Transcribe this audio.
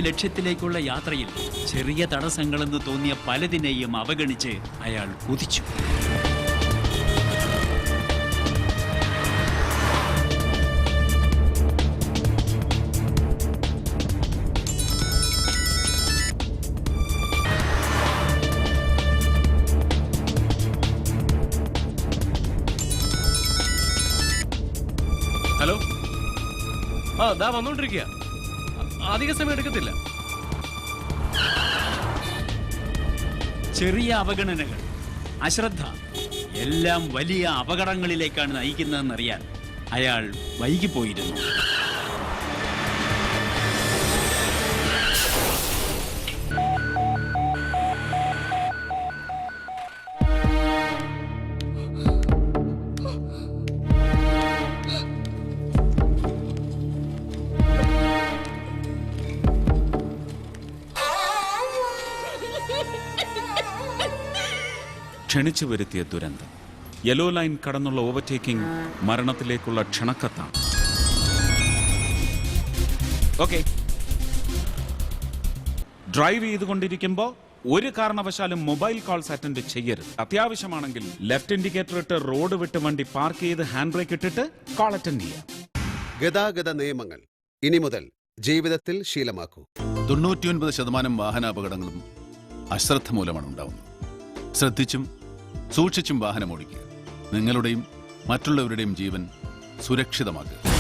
ലക്ഷ്യത്തിലേക്കുള്ള യാത്രയിൽ ചെറിയ തടസ്സങ്ങളെന്ന് തോന്നിയ പലതിനെയും അവഗണിച്ച് അയാൾ കുതിച്ചു. ഹലോ, ദാ വന്നോണ്ടിരിക്കുക. അധിക സമയം എടുക്കത്തില്ല. ചെറിയ അവഗണനകൾ, അശ്രദ്ധ എല്ലാം വലിയ അപകടങ്ങളിലേക്കാണ് നയിക്കുന്നതെന്നറിയാൻ അയാൾ വൈകിപ്പോയിരുന്നു. ക്ഷണിച്ചു വരുത്തിയ ദുരന്തം. യെല്ലോ ലൈൻ കടന്നുള്ള ഓവർടേക്കിംഗ് മരണത്തിലേക്കുള്ള ക്ഷണക്കത്താണ്. ഓക്കെ, ഡ്രൈവ് ചെയ്തുകൊണ്ടിരിക്കുമ്പോൾ ഒരു കാരണവശാലും മൊബൈൽ കോൾസ് അറ്റൻഡ് ചെയ്യരുത്. അത്യാവശ്യമാണെങ്കിൽ ലെഫ്റ്റ് ഇൻഡിക്കേറ്റർ ഇട്ട് റോഡ് വിട്ട് വണ്ടി പാർക്ക് ചെയ്ത് ഹാൻഡ് ബ്രേക്ക് ഇട്ടിട്ട് കോൾ അറ്റൻഡ് ചെയ്യാം. ഗതാഗത നിയമങ്ങൾ ഇനി മുതൽ ജീവിതത്തിൽ ശീലമാക്കൂ. 99% വാഹനാപകടങ്ങളും അശ്രദ്ധ മൂലമാണ് ഉണ്ടാവുന്നത്. ശ്രദ്ധിച്ചും സൂക്ഷിച്ചും വാഹനം ഓടിക്കുക. നിങ്ങളുടെയും മറ്റുള്ളവരുടെയും ജീവൻ സുരക്ഷിതമാക്കുക.